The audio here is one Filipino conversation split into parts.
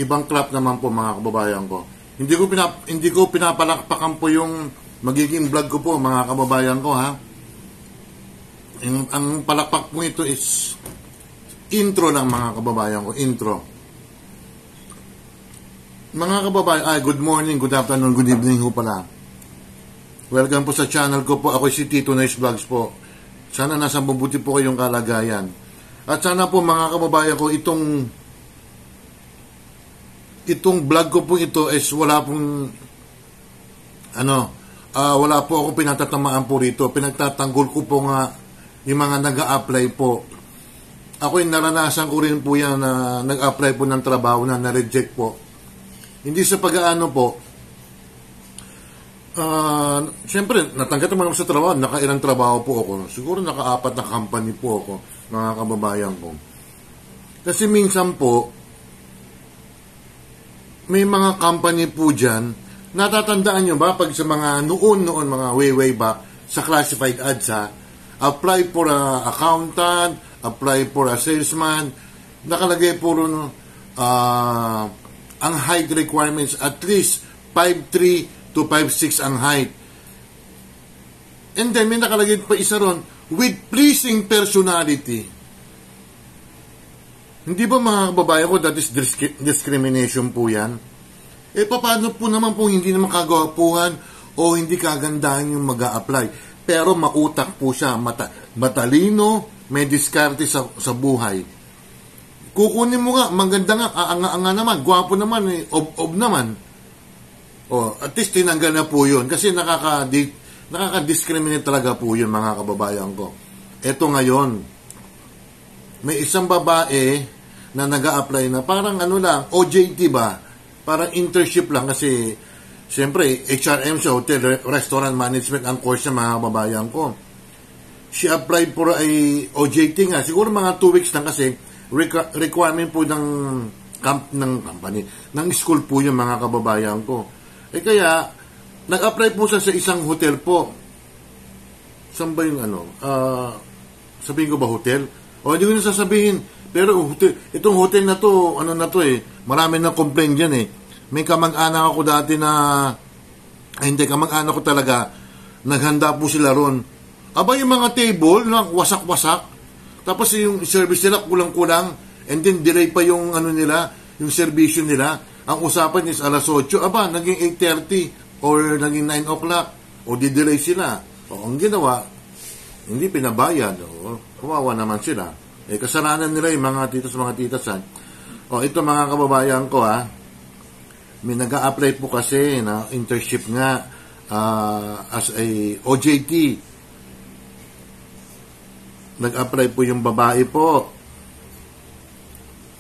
ibang crap naman po mga kababayan ko. Hindi ko pinapalakpakan po yung magiging vlog ko po mga kababayan ko, ha. Ang palakpak po ito is intro lang mga kababayan ko, intro. Mga kababayan, good morning, good afternoon, good evening ho pala. Welcome po sa channel ko po. Ako si Tito Nice Vlogs po. Sana nasa mabuti po kayong kalagayan. At sana po mga kababayan ko, itong vlog ko po ito is wala pong wala po akong pinatatamaan po rito. Pinagtatanggol ko po nga yung mga nag-a-apply po. Ako yung naranasan ko rin po yan na nag-apply po ng trabaho na na-reject po. Hindi sa pag-aano po. Siyempre, natanggap naman ako sa trabaho. Nakailang trabaho po ako. Siguro naka-4 na company po ako, mga kababayan ko. Kasi minsan po, may mga company po dyan, natatandaan nyo ba pag sa mga noon, mga way back, sa classified ads ha, apply for a accountant, apply for a salesman, nakalagay po rin, ang height requirements, at least 5'3" to 5'6" ang height. And then, may nakalagay pa isa ron, with pleasing personality. Hindi ba mga kababayan ko, that is discrimination po yan? Paano po naman po hindi naman kagwapuhan o hindi kagandahan yung mag-a-apply? Pero mautak po siya, matalino, may diskarte sa buhay. Kukunin mo nga, maganda nga, anga-anga naman, gwapo naman, ob naman. At least tinanggal na po yun. Kasi nakaka-discriminate talaga po yun, mga kababayan ko. Eto ngayon, may isang babae na nag-a-apply na parang OJT ba? Parang internship lang kasi siyempre, HRM sa Hotel Restaurant Management ang course ng mga kababayan ko. She applied for a OJT nga. Siguro mga 2 weeks lang kasi requirement po ng company, ng school po yung mga kababayan ko. Kaya, nag-apply po siya sa isang hotel po. Saan ba yung sabihin ko ba hotel? Hindi ko na sasabihin. Pero itong hotel na to, marami na complaint dyan eh. May kamag-anak ako dati kamag-anak ko talaga, naghanda po sila ron. Yung mga table, wasak-wasak. Tapos yung service nila, kulang-kulang. And then, delay pa yung yung servisyo nila. Ang usapan is alas 8. Naging 8:30 or naging 9 o'clock. O di-delay sila. Ang ginawa, hindi pinabayad. Kawawa naman sila. Kasalanan nila yung mga titos, mga titasan. Ito mga kababayan ko may nag-a-apply po kasi na internship nga as a OJT. Nag-apply po yung babae po.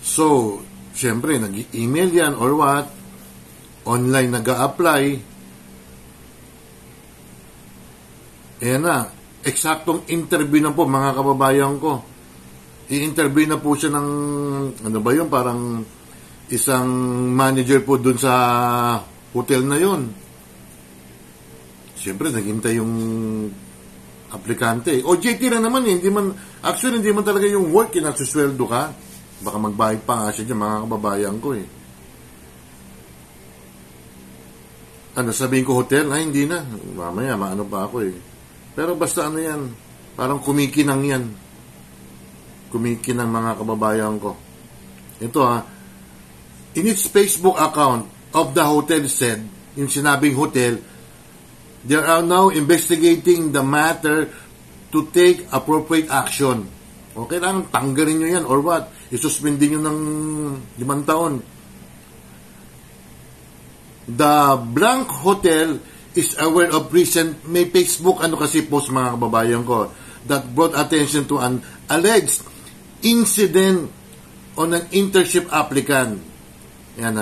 So, siyempre, nag-email yan or what? Online nag-a-apply. Ayan na. Eksaktong interview na po mga kababayan ko. I-interview na po siya ng, parang isang manager po dun sa hotel na yon. Siyempre, naghintay yung aplikante. OJT na naman hindi man talaga yung work, nasusuweldo ka. Baka magbayad pa nga siya dyan, mga kababayan ko eh. Sabihin ko hotel? Hindi na. Mamaya, pa ako eh. Pero basta yan, parang kumikinang yan. Kumikinang mga kababayan ko. Ito in its Facebook account of the hotel said, yung sinabing hotel, they are now investigating the matter to take appropriate action. Kailangan tanggalin nyo yan or what? Isuspendin nyo ng 5 taon. The blank hotel is aware of recent, may Facebook kasi post mga kababayan ko, that brought attention to an alleged incident on an internship applicant. Yan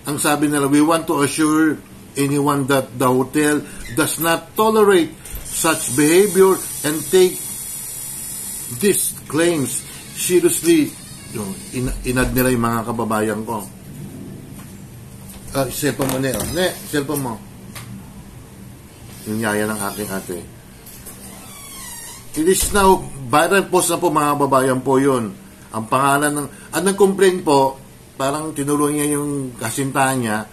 ang sabi nila, we want to assure anyone that the hotel does not tolerate such behavior and take these claims seriously. Inad nila yung mga kababayan ko. Cellphone mo na cellphone mo. Yung yaya ng aking ate. It is now, viral post na po mga kababayan po yun. Ang pangalan ng, ang nag-complain po, parang tinulungan niya yung kasintahan niya,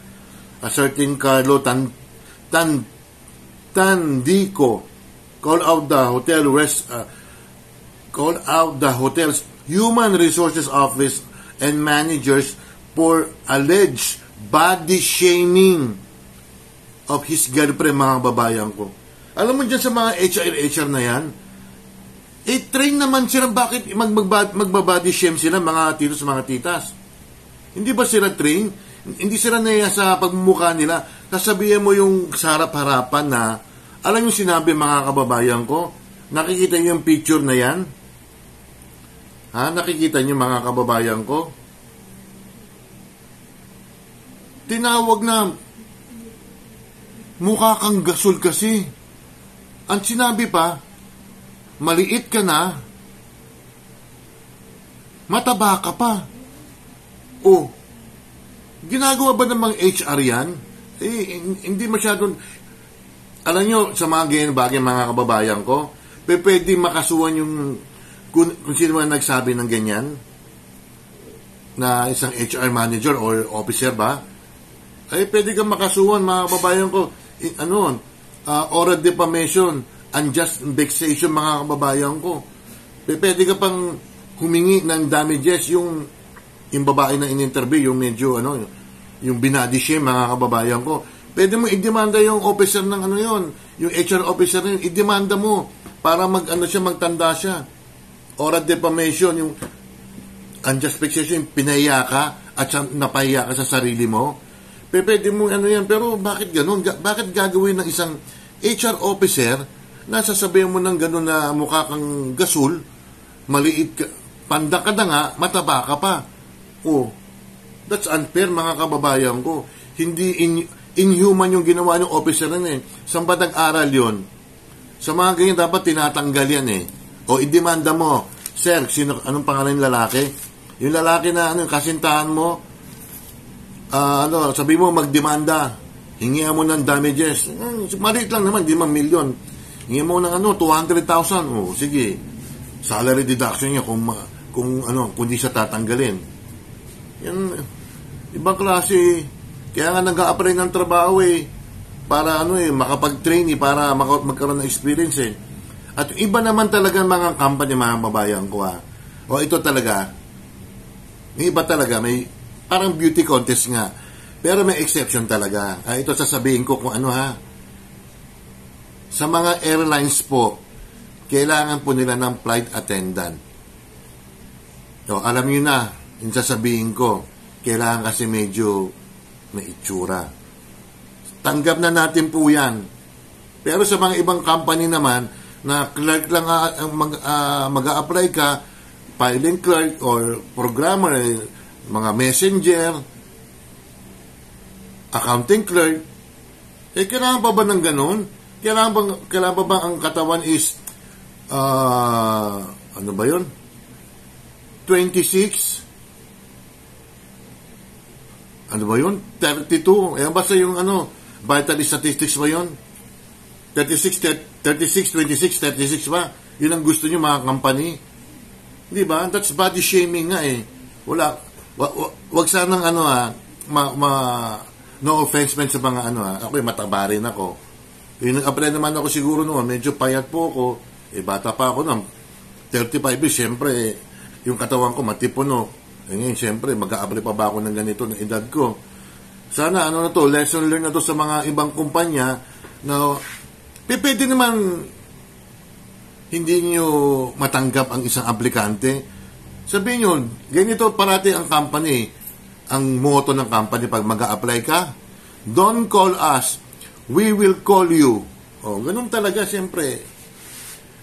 a certain Carlo Tandico, called out the hotel's human resources office and managers for alleged body shaming of his girlfriend, mga babayan ko. Alam mo dyan sa mga HR na yan, train naman sila, bakit magbabody shame sila, mga titos, mga titas? Hindi ba sila train? Hindi sila naya sa pagmumukha nila. Sasabihin mo yung sarap-harapan na, alam yung sinabi, mga kababayan ko, nakikita niyo yung picture na yan? Ha? Nakikita niyo, mga kababayan ko? Tinawag na, mukha kang gasol kasi. Ang sinabi pa, maliit ka na, mataba ka pa. O, ginagawa ba namang HR yan? Hindi masyadong, alam nyo, sa mga ganyan bagay, mga kababayan ko, pwede makasuhan yung, kung sino man nagsabi ng ganyan, na isang HR manager or officer ba, pwede kang makasuhan, mga kababayan ko, oral defamation, unjust vexation, mga kababayan ko. Pwede ka pang humingi ng damages, yung babae na in-interview, yung medyo, yung binady shame, mga kababayan ko. Pwede mo i-demanda yung officer ng yung HR officer na yun, i-demanda mo para magtanda siya. Oral defamation, yung unjust vexation, yung pinahiya ka at napahiya ka sa sarili mo. Pwede mo yan, pero bakit ganun? Bakit gagawin ng isang HR officer na sasabihin mo ng ganun na mukha kang gasol, maliit ka, panda ka na nga, mataba ka pa. That's unfair, mga kababayan ko. Hindi inhuman yung ginawa ng officer na eh. Saan ba nag-aral yun? Sa mga ganyan dapat tinatanggal yan eh. O idemanda mo, sir, anong pangalan ng lalaki? Yung lalaki na kasintahan mo, sabi mo magdemanda, hingihan mo ng damages. Maliit lang naman, 5 million. Hingihan mo ng 200,000. Sige. Salary deduction niya kung di siya tatanggalin. Yan, ibang klase. Kaya nga nag-a-apply ng trabaho para makapag-train para magkaroon ng experience At iba naman talaga mga company, mga babayan ko ito talaga, may iba talaga, may parang beauty contest nga. Pero may exception talaga. Ito sasabihin ko kung Sa mga airlines po, kailangan po nila ng flight attendant. Alam niyo na, yung sasabihin ko, kailangan kasi medyo may itsura. Tanggap na natin po yan. Pero sa mga ibang company naman, na clerk lang mag-a-apply ka, filing clerk or programmer, mga messenger, accounting clerk, kailangan pa ba ng ganun? Kailangan pa ba ang katawan is, ano ba yun? 26? Ano ba yun? 32? Basta yung vital statistics ba yun? 36, 26, 36 ba? Yun ang gusto nyo, mga company. Di ba? That's body shaming nga wag sanang no offense man sa mga ako mataba rin ako. Yung nag-apply naman ako siguro noon, medyo payat po ako, bata pa ako noon, 35 siyempre, yung katawan ko matipuno. Ngayon, siyempre, mag-a-apply pa ba ako ng ganito ng edad ko? Sana, lesson learned na to sa mga ibang kumpanya na pwede naman hindi nyo matanggap ang isang aplikante. Sabihin nyo, ganito parati ang company, ang motto ng company pag mag-a-apply ka, don't call us, we will call you. Ganun talaga, siyempre.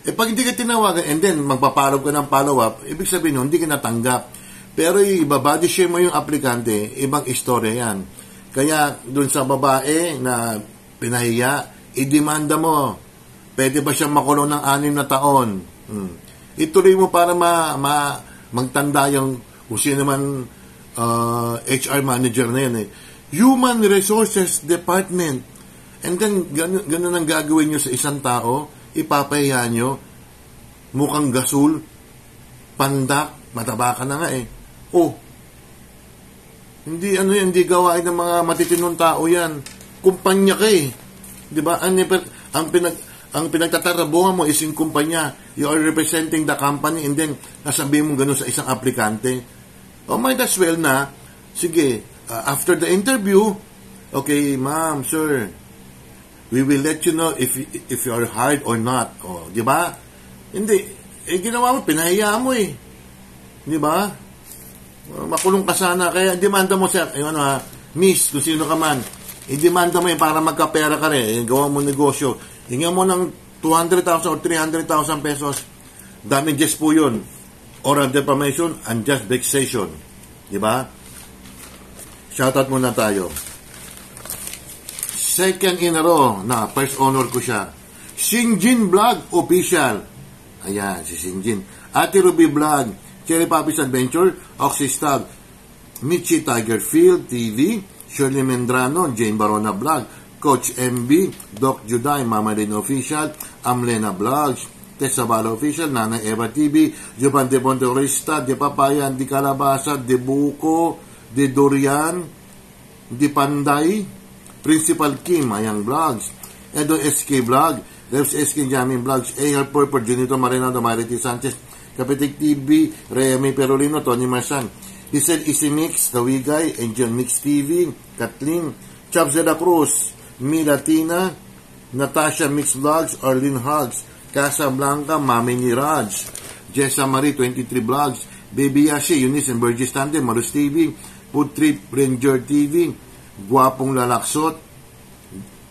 Pag hindi ka tinawagan, and then magpa-follow ka ng follow-up, ibig sabihin hindi ka natanggap. Pero ibabody shame mo yung aplikante, ibang istorya yan. Kaya dun sa babae na pinahiya, idemanda mo. Pwede ba siyang makulong ng 6 na taon? Ituloy mo para magtanda yung kung sino man HR manager na yan Human Resources Department. And then, ganun ang gagawin nyo sa isang tao, ipapahiya nyo, mukhang gasol, pandak, mataba ka na nga Hindi hindi gawain ng mga matitinong tao yan. Kumpanya ka eh. Di ba? Ang pinagtatarabungan mo is yung kumpanya. You are representing the company and then nasabihin mo ganun sa isang aplikante. Might as well na, sige, after the interview, okay, ma'am, sir, we will let you know if you are hired or not. Di ba? Hindi. Ginawa mo, pinahiya mo eh. Di ba? Makulong ka sana. Kaya demanda mo siya, miss, kung sino ka man, i-demanda mo para magkapera ka rin. Gawa mo negosyo. Hinga mo ng 200,000 or 300,000 pesos. Damages po yun. Oral defamation and just vexation. Di ba? Shoutout muna tayo. Second in a row na first honor ko siya. Sinjin Vlog Official. Ayan, si Sinjin. Ate Ruby Vlog, Cherry Papi's Adventure, Oxystag, Michi Tigerfield TV, Shirley Mendrano, Jane Barona Vlog, Coach MB, Doc Juday, Mama Lynn Official, Amlena Vlogs, Tessa Bala Official, Nana Eva TV, Juban de Ponteorista, De Papayan, De Calabasa, De Buko, De Dorian, De Panday, Principal Kim, Ayang Vlogs, Edo SK Vlog, Revs SK Jamming Vlogs, A.R. Purple, Junito Marinado, Marity Sanchez, Kapitik TV, Remy Perolino, Tony Marsan, Isel Easy Mix, Kawigay, Angel Mix TV, Kathleen, Chaps de la Cruz, Mila Tina, Natasha Mix Vlogs, Arlene Hugs, Casa Blanca, Mami ni Raj, Jessa Marie, 23 Vlogs, Baby Yashi, Eunice and Burgess Tande, Marus TV, Food Trip Ranger TV, Guwapong Lalaksot,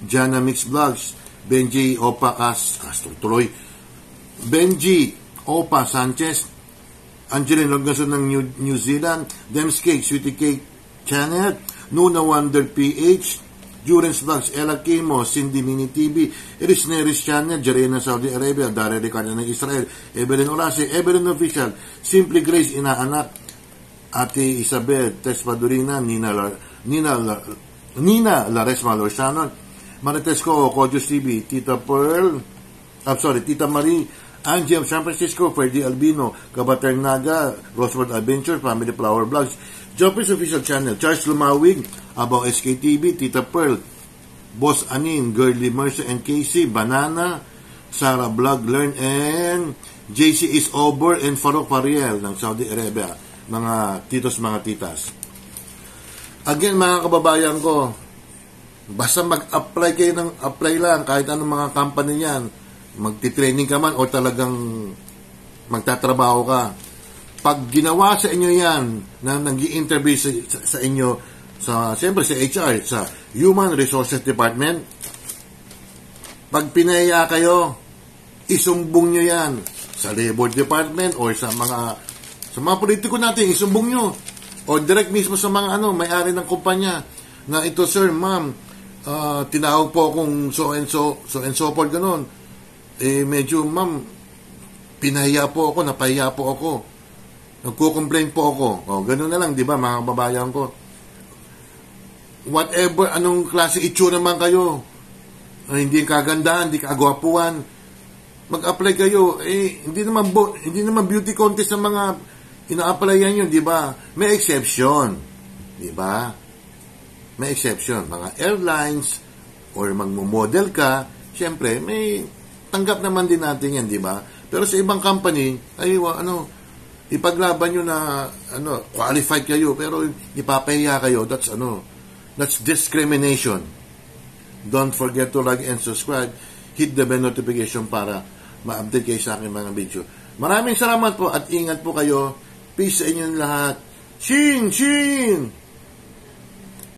Jana Mix Vlogs, Benji Opa Tuloy, Benji Opa Sanchez, Angeline Longason ng New Zealand, Dems Cake, Sweetie Cake Channel, Nuna Wonder PH, Durance Vlogs, Ella Kimo, Cindy Mini TV, Iris Neris Channel, Jarena Saudi Arabia, Daria Ricardo ng Israel, Evelyn Orase, Evelyn Official, Simply Grace Inaanak, Ate Isabel, Tess Padurina, Nina Laresma Lorsanon, Maritesco, Kojos TV, Tita Marie, Angie of San Francisco, Ferdy Albino, Kabater Naga, Rosewood Adventure, Family Flower Vlogs, Joppers Official Channel, Charles Lumawig, Abaw SKTV, Tita Pearl, Boss Anin, Girly Mercer and Casey, Banana, Sarah Vlog Learn, and JC is Over, and Farouk Fariel ng Saudi Arabia, mga titos, mga titas. Again, mga kababayan ko, basta mag-apply kayo ng apply lang, kahit anong mga company yan, magti-training ka man o talagang magtatrabaho ka. Pag ginawa sa inyo yan, na nag-i-interview sa inyo, siyempre sa HR, sa Human Resources Department, pag pinaya kayo, isumbong nyo yan sa Labor Department or sa mga politiko natin, isumbong nyo. O direct mismo sa mga may-ari ng kumpanya, na ito, sir, ma'am, tinawag po akong so and so forth, ganun. Medyo, ma'am, pinahiya po ako, napahiya po ako. Nagko-complain po ako. Ganun na lang, di ba, mga kababayan ko. Whatever, anong klase itsura naman kayo. Hindi kagandahan, hindi kagwapuan. Mag-apply kayo. Hindi naman beauty contest ng mga ina-applyan nyo, di ba? May exception. Di ba? May exception. Mga airlines or magmo-model ka, syempre, may tanggap naman din natin yan, di ba? Pero sa ibang company, ipaglaban nyo na, qualified kayo, pero ipapahiya kayo, that's discrimination. Don't forget to like and subscribe. Hit the bell notification para ma-update kayo sa aking mga video. Maraming salamat po at ingat po kayo. Peace sa inyong lahat. Shin!